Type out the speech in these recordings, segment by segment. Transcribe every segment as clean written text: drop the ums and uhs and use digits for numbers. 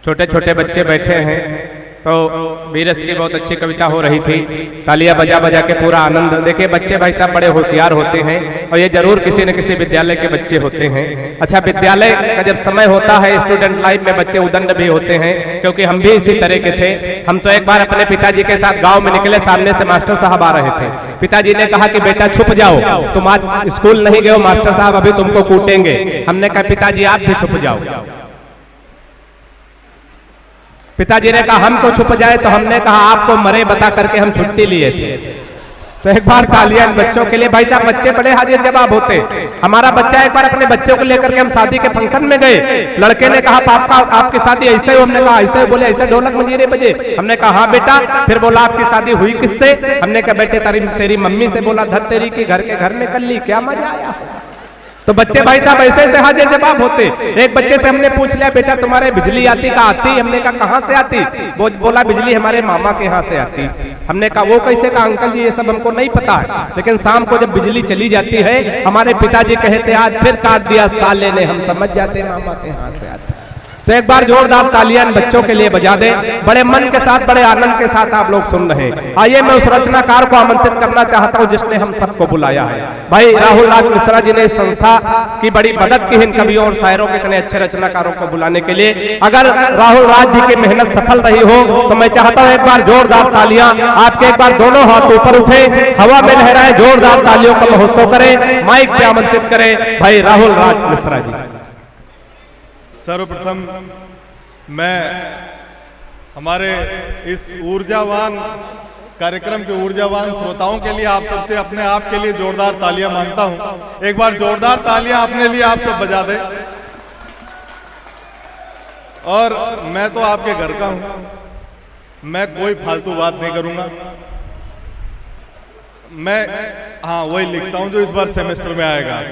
छोटे छोटे बच्चे बैठे हैं, तो वीरस की बहुत अच्छी कविता हो रही थी, तालियां बजा बजा के पूरा आनंद। देखिए बच्चे भाई साहब बड़े होशियार होते हैं और ये जरूर किसी न किसी विद्यालय के बच्चे होते हैं। अच्छा, विद्यालय का जब समय होता है, स्टूडेंट लाइफ में बच्चे उदंड भी होते हैं, क्योंकि हम भी इसी तरह के थे। हम तो एक बार अपने पिताजी के साथ गाँव में निकले, सामने से मास्टर साहब आ रहे थे। पिताजी ने कहा कि बेटा छुप जाओ, तुम आज स्कूल नहीं गए हो, मास्टर साहब अभी तुमको कूटेंगे। हमने कहा पिताजी आप भी छुप जाओ। पिताजी ने कहा हम तो छुप जाए, तो हमने कहा आपको मरे बता करके हम छुट्टी लिए थे। तो एक बार तालियां बच्चों के लिए। भाई साहब बच्चे बड़े हाजिर जवाब होते। हमारा बच्चा एक बार अपने बच्चों को लेकर के हम शादी के फंक्शन में गए, लड़के ने कहा पापा आपकी शादी ऐसे हो, हमने कहा ऐसे, बोले ऐसे ढोलक मंजीरे बजे, हमने कहा हाँ बेटा। फिर बोला आपकी शादी हुई किससे? हमने कहा बेटे तेरी मम्मी से। बोला धत तेरी की घर के घर में कर ली, क्या मजा आया। तो बच्चे भाई साहब ऐसे ऐसे हाजिर जवाब होते। एक बच्चे से हमने पूछ लिया बेटा तुम्हारे बिजली आती का आती? हमने कहा कहाँ से आती? वो बोला बिजली हमारे मामा के यहाँ से आती। हमने कहा वो कैसे? कहा अंकल जी ये सब हमको नहीं पता है, लेकिन शाम को जब बिजली चली जाती है हमारे पिताजी कहते आज फिर काट दिया साले ने, हम समझ जाते मामा के यहाँ से आती। तो एक बार जोरदार तालियां बच्चों के लिए बजा दे। बड़े मन के साथ, बड़े आनंद के साथ आप लोग सुन रहे हैं। आइए मैं उस रचनाकार को आमंत्रित करना चाहता हूं जिसने हम सबको बुलाया है। भाई राहुल राज मिश्रा जी ने संस्था की बड़ी मदद की इन कवियों और शायरों के इतने अच्छे रचनाकारों को बुलाने के लिए। अगर राहुल राज जी की मेहनत सफल रही हो तो मैं चाहता हूँ एक बार जोरदार तालियां आपके, एक बार दोनों हाथ ऊपर उठे, हवा में लहराए, जोरदार तालियों का महोत्सव करें। माइक पे आमंत्रित करें भाई राहुल राज मिश्रा जी। सर्वप्रथम मैं हमारे इस ऊर्जावान कार्यक्रम के ऊर्जावान श्रोताओं के लिए आप सबसे अपने आप के लिए जोरदार तालियां मांगता हूं। एक बार जोरदार तालियां अपने लिए आप सब बजा दें। और मैं तो आपके घर का हूं, मैं कोई फालतू बात नहीं करूंगा। मैं हाँ वही लिखता हूं जो इस बार सेमेस्टर में आएगा,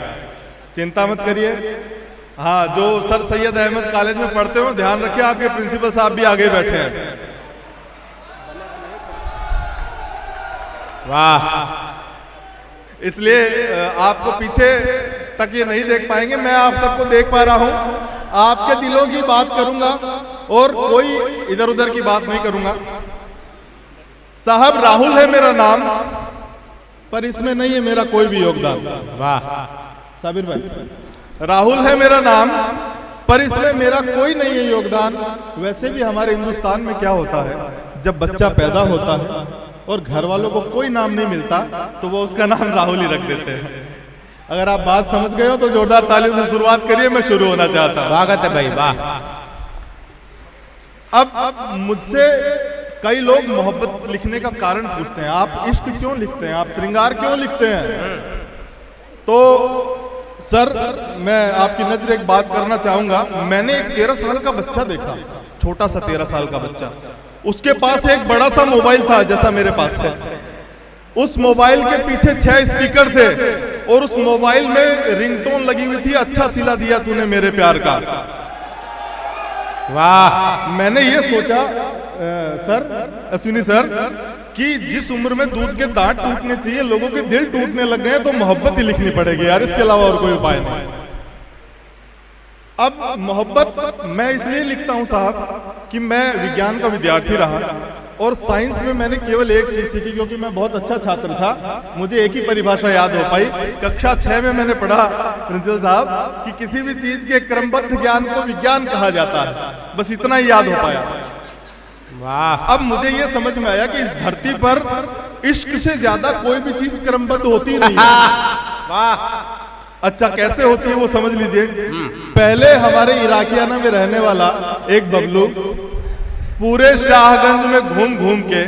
चिंता मत करिए। हाँ, जो सर सैयद अहमद कॉलेज में पढ़ते हो ध्यान रखिए, आपके प्रिंसिपल साहब भी आगे बैठे हैं। वाह, इसलिए आपको पीछे तक ये नहीं देख पाएंगे, मैं आप सबको देख पा रहा हूं। आपके दिलों की बात करूंगा और कोई इधर उधर की बात नहीं करूंगा। साहब राहुल है मेरा नाम, पर इसमें नहीं है मेरा कोई भी योगदान। वाह साबिर भाई, राहुल है मेरा नाम पर इसमें मेरा कोई नहीं है योगदान। वैसे भी हमारे हिंदुस्तान में क्या होता है, जब बच्चा पैदा होता है और घर वालों को कोई नाम नहीं मिलता तो वो उसका नाम राहुल ही रख देते हैं। अगर आप बात समझ गए हो तो जोरदार तालियों से शुरुआत करिए, मैं शुरू होना चाहता हूं। स्वागत है भाई, वाह। अब मुझसे कई लोग मोहब्बत लिखने का कारण पूछते हैं, आप इश्क क्यों लिखते हैं, आप श्रृंगार क्यों लिखते हैं? तो सर मैं आपकी नजर एक बात करना चाहूंगा। मैंने एक 13 साल का बच्चा देखा, छोटा सा 13 साल का बच्चा, उसके पास एक बड़ा सा मोबाइल था जैसा मेरे पास है। उस मोबाइल के पीछे 6 स्पीकर थे और उस मोबाइल में रिंगटोन लगी हुई थी, अच्छा सिला दिया तूने मेरे प्यार का। वाह। मैंने ये सोचा सर, अश्विनी सर, कि जिस उम्र में दूध के दांत टूटने चाहिए लोगों के दिल टूटने लग गए तो मोहब्बत ही लिखनी पड़ेगी यार, इसके अलावा और कोई उपाय नहीं। अब मोहब्बत मैं इसलिए लिखता हूं साहब कि मैं विज्ञान का विद्यार्थी रहा और साइंस में मैंने केवल एक चीज सीखी, क्योंकि मैं बहुत अच्छा छात्र था, मुझे एक ही परिभाषा याद हो पाई। कक्षा 6 में मैंने पढ़ा प्रिंसिपल साहब कि किसी भी चीज के क्रमबद्ध ज्ञान को विज्ञान कहा जाता है, बस इतना ही याद हो पाया। वाह। अब मुझे ये समझ में आया कि इस धरती पर इश्क से ज्यादा कोई भी चीज क्रमबद्ध होती नहीं है। वाह। अच्छा कैसे होती है वो समझ लीजिए। पहले हमारे इराकियाना में रहने वाला एक बबलू पूरे शाहगंज में घूम घूम के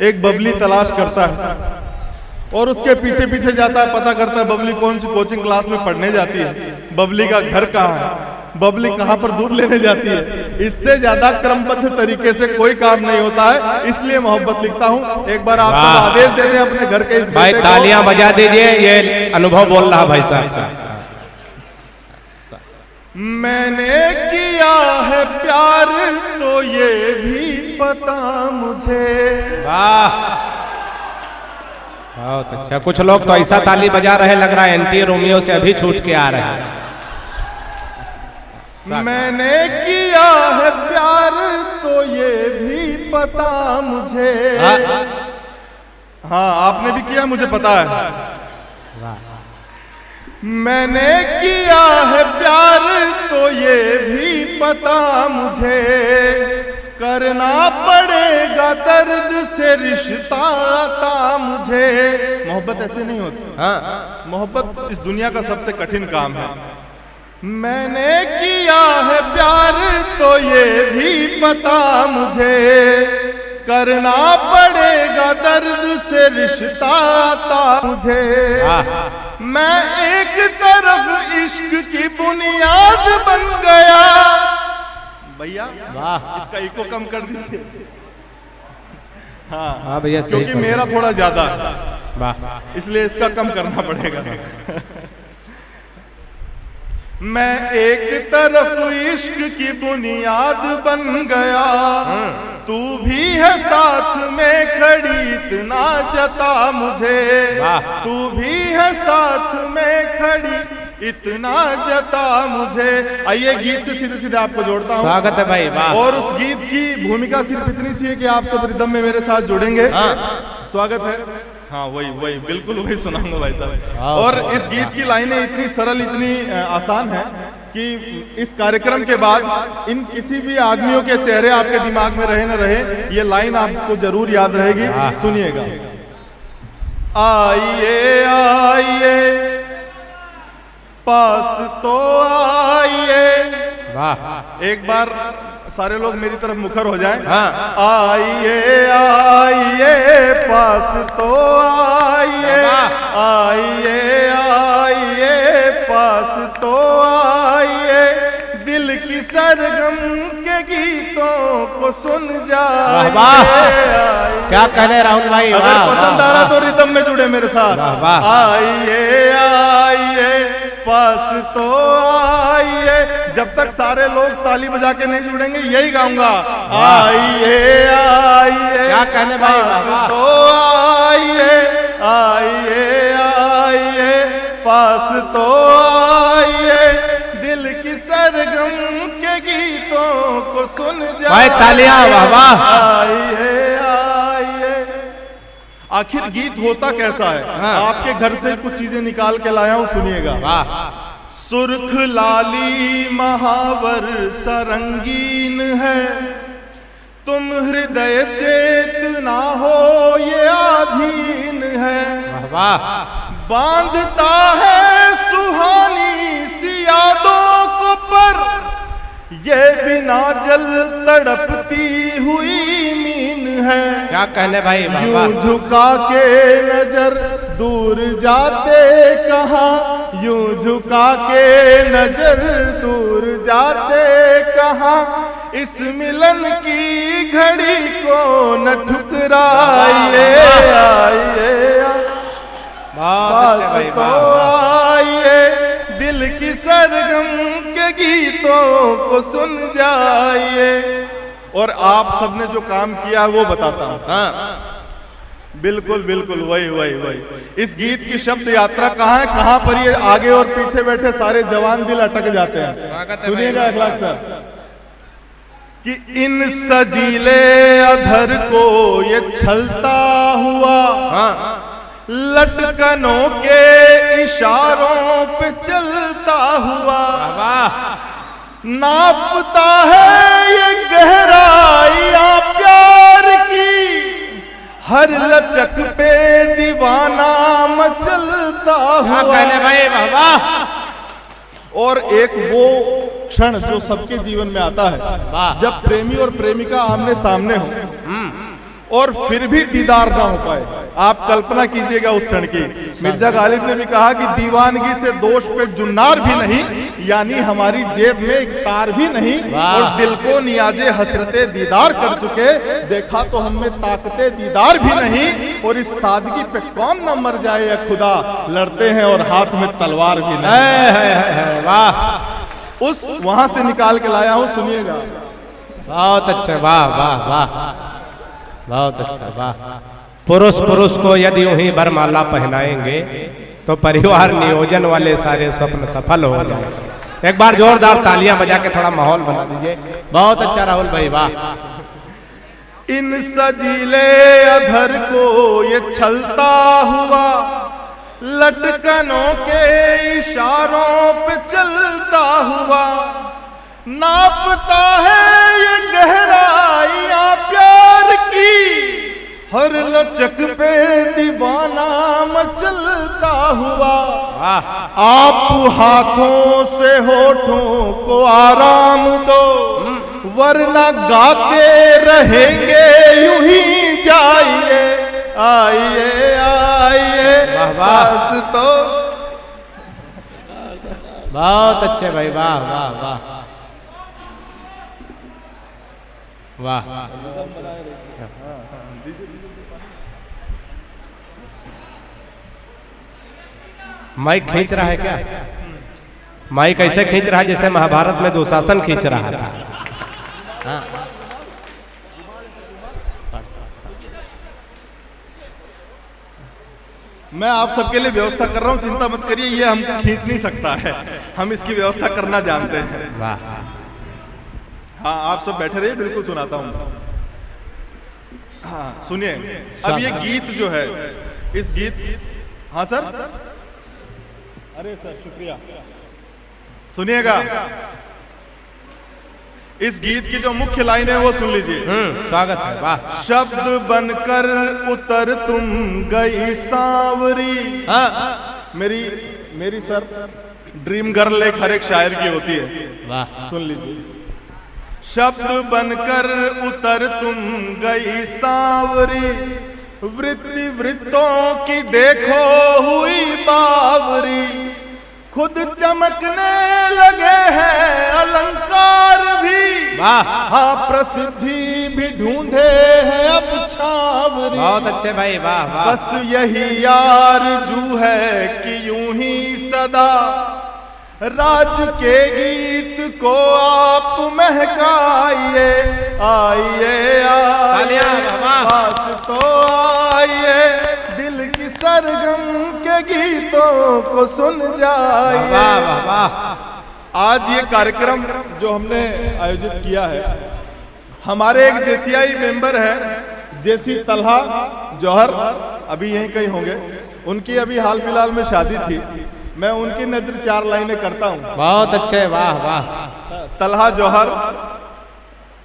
एक बबली तलाश करता है और उसके पीछे पीछे जाता है, पता करता है बबली कौन सी कोचिंग क्लास में पढ़ने जाती है, बबली का घर कहाँ है, बबली कहां पर दूध लेने जाती है। इससे ज्यादा क्रमबद्ध तरीके से कोई काम नहीं होता है, इसलिए मोहब्बत लिखता हूं। एक बार आप सब आदेश दे दें अपने घर के इस भाई, तालियां बजा दीजिए, ये अनुभव बोल रहा भाई साहब। मैंने किया है प्यार तो ये भी पता मुझे। वाह, बहुत अच्छा। कुछ लोग तो ऐसा ताली बजा रहे, लग रहा है एंटी रोमियो से अभी छूट के आ रहे हैं। मैंने किया है प्यार तो ये भी पता मुझे। हाँ, आपने भी किया, मुझे पता है। मैंने किया है प्यार तो ये भी पता मुझे, करना पड़ेगा दर्द से रिश्ता आता मुझे। मोहब्बत ऐसे नहीं होती। हाँ, मोहब्बत इस दुनिया का सबसे कठिन काम है। मैंने किया है प्यार तो ये भी पता मुझे, करना पड़ेगा दर्द से रिश्ता आता मुझे। मैं एक तरफ इश्क की बुनियाद बन गया। भैया इसका इको कम कर दीजिए। हाँ भैया, क्योंकि मेरा थोड़ा ज्यादा है, इसलिए इसका कम करना पड़ेगा। मैं एक तरफ इश्क की बुनियाद बन गया, तू भी है साथ में खड़ी इतना जता मुझे। तू भी है साथ में खड़ी इतना जता मुझे। आइए गीत से सीधे सीधे आपको जोड़ता हूँ। स्वागत है भाई। और उस गीत की भूमिका सिर्फ इतनी सी है कि आप सब रिदम में मेरे साथ जुड़ेंगे। स्वागत है। हाँ, वही बिल्कुल वही सुनाऊंगा भाई साहब। और इस गीत की लाइनें इतनी सरल, इतनी आसान है कि इस कार्यक्रम के बाद इन किसी भी आदमियों के चेहरे आपके दिमाग में रहे न रहे, ये लाइन आपको जरूर याद रहेगी। सुनिएगा। आइए आइए पास तो आइए। वाह, एक बार सारे लोग मेरी तरफ मुखर हो जाएं। आइए आइए पास तो आइए, आइए आइए पास तो आइए, दिल की सरगम के गीतों को सुन जाइए। क्या कहने राहुल भाई। अगर पसंद आ रहा तो रिदम में जुड़े मेरे साथ। आइए आइए पास तो आइए। जब तक सारे लोग ताली बजा के नहीं जुड़ेंगे यही गाऊंगा। आइए आइए, क्या कहने भाई। पास तो आइए, आइए आइए पास तो आइए, दिल की सरगम के गीतों को सुन जाइए। तालियां, वाह वाह। आइए आइए। आखिर गीत होता कैसा है? आपके घर से कुछ चीजें निकाल के लाया हूं, सुनिएगा। सुर्ख लाली महावर सरंगीन है, तुम हृदय चेतना हो ये आधीन है। बांधता है सुहानी सी यादों को पर, ये बिना जल तड़पती हुई मीन है। क्या कहने भाई। यूं झुका के नजर दूर जाते कहाँ, यूं झुका के नजर दूर जाते कहाँ, इस मिलन की घड़ी को न ठुकराइए। आइए पास तो आइए, दिल की सरगम के गीतों को सुन जाइए। और आप सबने जो काम किया वो बताता हूं। बिल्कुल बिल्कुल वही। इस गीत की शब्द यात्रा कहाँ है, कहाँ पर ये आगे और पीछे बैठे सारे जवान दिल अटक जाते हैं। सुनिएगा अखलाक सर कि इन सजीले अधर को ये छलता हुआ, लटकनों के इशारों पे चलता हुआ, नापता है ये गहराइयां प्यार की, हर लचक पे दीवाना मचलता हुआ। भाई बाबा। और एक वो क्षण जो सबके जीवन में आता है जब प्रेमी और प्रेमिका आमने सामने हो और फिर भी दीदार ना हो पाए। आप कल्पना कीजिएगा उस क्षण की। मिर्जा गालिब ने भी कहा कि दीवानगी से दोष पे जुन्नार भी नहीं, यानी हमारी जेब में एक तार भी नहीं, और दिल को नियाजे हसरते दीदार कर चुके, देखा तो हमें ताकते दीदार भी नहीं, और इस सादगी पे कौन न मर जाए या खुदा, लड़ते हैं और हाथ में तलवार भी नहीं। वाह, उस वहां से निकाल के लाया हूं, सुनिएगा। बहुत अच्छा, वाह वाह वाह, बहुत अच्छा, वाह। पुरुष पुरुष को यदि यूं ही वरमाला पहनाएंगे तो परिवार नियोजन वाले सारे स्वप्न सफल हो जाएंगे। एक बार जोरदार तालियां बजा के थोड़ा माहौल बना दीजिए। बहुत अच्छा राहुल भाई, वाह। इन सजीले अधर को ये छलता हुआ लटकनों के इशारों पे चलता हुआ नापता है ये गहराइयां प्यार की, हर लचक पे दीवाना मचलता हुआ। आप हाथों से होठों को आराम दो, वरना गाते रहेंगे यूं ही जाइए, आइए आइए बस तो। बहुत अच्छे भाई, वाह वाह वाह वाह। माइक खींच रहा है क्या? माइक ऐसे खींच रहा है जैसे महाभारत में दुशासन खींच रहा था। हाँ। मैं आप सबके लिए व्यवस्था कर रहा हूँ, चिंता मत करिए, ये हमको खींच नहीं सकता है, हम इसकी व्यवस्था करना जानते हैं। वाह। हाँ, आप सब बैठे रहिए, बिल्कुल सुनाता हूँ। हाँ सुनिए, अब ये गीत जो है, इस गीत, हाँ सर, अरे सर शुक्रिया, सुनिएगा। इस गीत की जो मुख्य लाइन है वो सुन लीजिए। स्वागत है, वाह। शब्द बनकर उतर तुम गई सांवरी। हाँ, मेरी सर ड्रीम गर्ल एक हर एक शायर की होती है, वाह। सुन लीजिए। शब्द बनकर उतर तुम गई सांवरी, वृत्ति वृत्तों की देखो हुई बावरी, खुद चमकने लगे हैं अलंकार भी, हाँ प्रसिद्धि भी ढूंढे हैं अब छावरी। बहुत अच्छे भाई, वाह वाह। बस यही आरज़ू है कि यूं ही सदा राज के गीत को आप महकाइए, आइए आइए पास तो आइए, दिल की सरगम के गीतों को सुन जाइए। वाह वाह वाह। आज ये कार्यक्रम जो हमने आयोजित किया है, हमारे एक जेसीआई मेंबर है, जेसी तलहा जौहर, अभी यहीं कहीं होंगे, उनकी अभी हाल फिलहाल में शादी थी। मैं उनकी नजर 4 लाइनें करता हूँ। बहुत अच्छे, वाह वाह। तलहा जौहर,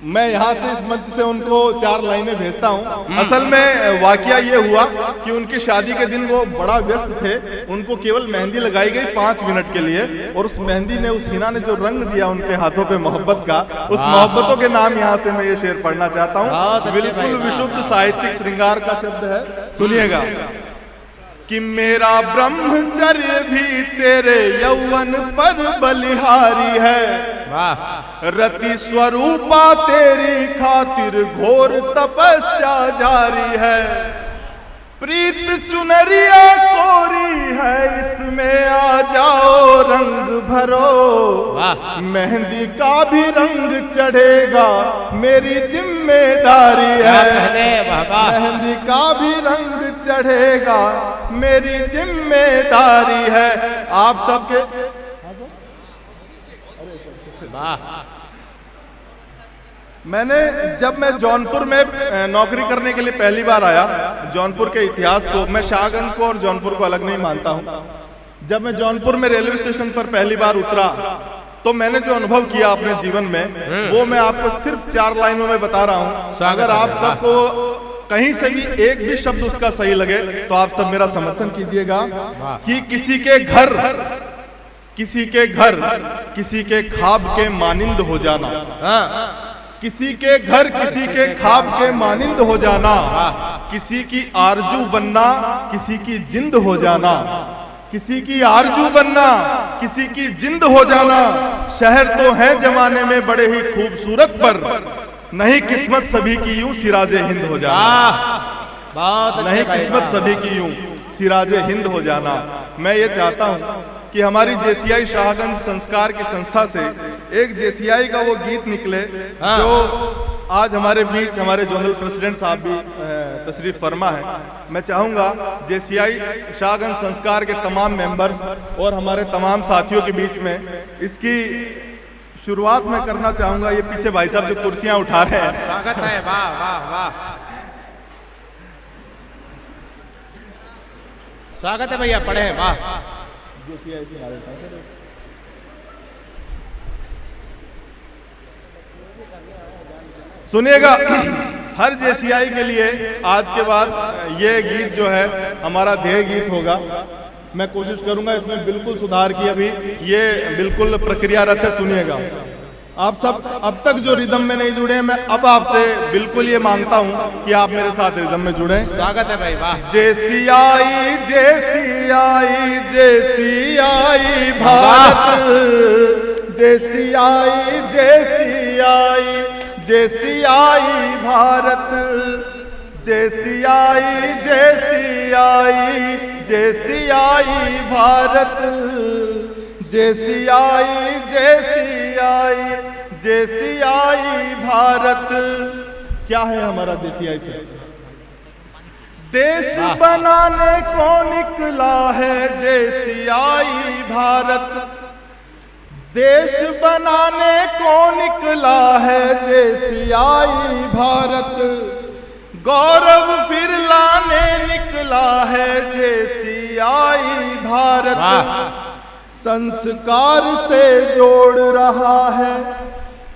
मैं यहाँ से इस मंच से उनको 4 लाइनें भेजता हूँ। असल में वाकया ये हुआ कि उनकी शादी के दिन वो बड़ा व्यस्त थे, उनको केवल मेहंदी लगाई गई 5 मिनट के लिए, और उस मेहंदी ने, उस हिना ने जो रंग दिया उनके हाथों पे मोहब्बत का, उस मोहब्बतों के नाम यहाँ से मैं ये शेर पढ़ना चाहता हूँ। बिल्कुल विशुद्ध साहित्यिक श्रृंगार का शब्द है, सुनिएगा। कि मेरा ब्रह्मचर्य भी तेरे यौवन पर बलिहारी है, वाह। रति स्वरूपा तेरी खातिर घोर तपस्या जारी है, प्रीत चुनरिया कोरी है इसमें आ जाओ रंग भरो, मेहंदी का भी रंग चढ़ेगा मेरी जिम्मेदारी है, मेहंदी का भी रंग चढ़ेगा मेरी जिम्मेदारी है। आप सबके जब मैं जौनपुर में नौकरी करने के लिए पहली बार आया, जौनपुर के इतिहास को, मैं शाहगंज को और जौनपुर को अलग नहीं मानता हूं। जब मैं जौनपुर में रेलवे स्टेशन पर पहली बार उतरा तो मैंने जो अनुभव किया अपने जीवन में, वो मैं आपको सिर्फ 4 लाइनों में बता रहा हूं। अगर आप सबको कहीं से भी एक भी शब्द उसका सही लगे तो आप सब मेरा समर्थन कीजिएगा कि किसी के घर किसी के ख्वाब के मानिंद हो जाना, किसी के घर किसी के ख्वाब के मानिंद हो जाना, किसी की आरजू बनना किसी की जिंद हो जाना, किसी की आरजू बनना किसी की जिंद हो जाना। शहर तो है जमाने में बड़े ही खूबसूरत, पर नहीं किस्मत सभी की यूं सिराजे हिंद हो जाना, नहीं किस्मत सभी की यूं सिराजे हिंद हो जाना। मैं ये चाहता हूं कि हमारी जेसीआई शाहगंज संस्कार की संस्था से एक जेसीआई का वो गीत निकले जो आज हमारे बीच हमारे जोनल प्रेसिडेंट साहब भी तशरीफ फरमा है। मैं चाहूँगा जेसीआई शाहगंज संस्कार के तमाम मेंबर्स और हमारे तमाम साथियों के बीच में इसकी शुरुआत में करना चाहूँगा। ये पीछे भाई साहब जो कुर्सियाँ उठा रहे हैं, स्वागत है। वाह वाह वाह, स्वागत है भैया, पढ़े। वाह, सुनिएगा। हर जेसीआई के लिए आज के बाद ये गीत जो है हमारा ध्येय गीत होगा। मैं कोशिश करूंगा इसमें बिल्कुल सुधार की, अभी ये बिल्कुल प्रक्रियारत है। सुनिएगा, आप सब अब तक जो रिदम में नहीं जुड़े, मैं अब आपसे बिल्कुल ये मांगता हूं कि आप मेरे साथ रिदम में जुड़े। स्वागत है भाई। वाह, JCI JCI JCI Bharat, JCI JCI JCI Bharat, JCI JCI JCI Bharat, JCI JCI JCI Bharat. क्या है हमारा जेसीआई से? देश बनाने को निकला है जेसीआई भारत, देश बनाने को निकला है जेसीआई भारत, गौरव फिर लाने निकला है जेसीआई भारत। संस्कार से जोड़ रहा है,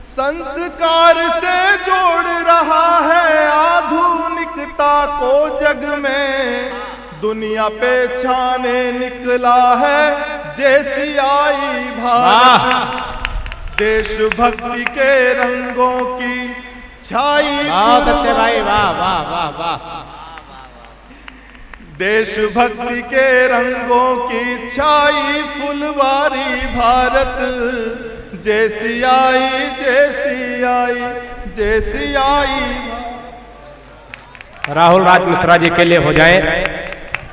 संस्कार से जोड़ रहा है आधुनिकता को जग में, दुनिया पे छाने निकला है जेसीआई भारत। देशभक्ति के रंगों की छाई, बहुत अच्छे भाई। वाह वाह वाह वाह, देशभक्ति के रंगों की छाई फुलवारी Bharat, JCI JCI JCI. Rahul Raj Mishra ji के लिए हो जाए।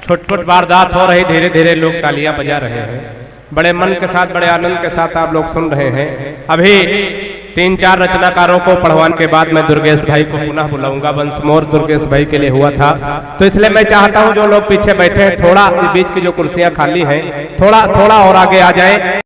छुटपुट वारदात हो रही, धीरे धीरे लोग तालियां बजा रहे हैं। बड़े मन के साथ, बड़े आनंद के साथ आप लोग सुन रहे हैं। अभी 3-4 रचनाकारों को पढ़वाने के बाद मैं दुर्गेश भाई को पुनः बुलाऊंगा। वंस मोर दुर्गेश भाई के लिए हुआ था, तो इसलिए मैं चाहता हूं जो लोग पीछे बैठे हैं, थोड़ा बीच की जो कुर्सियां खाली हैं, थोड़ा और आगे आ जाए।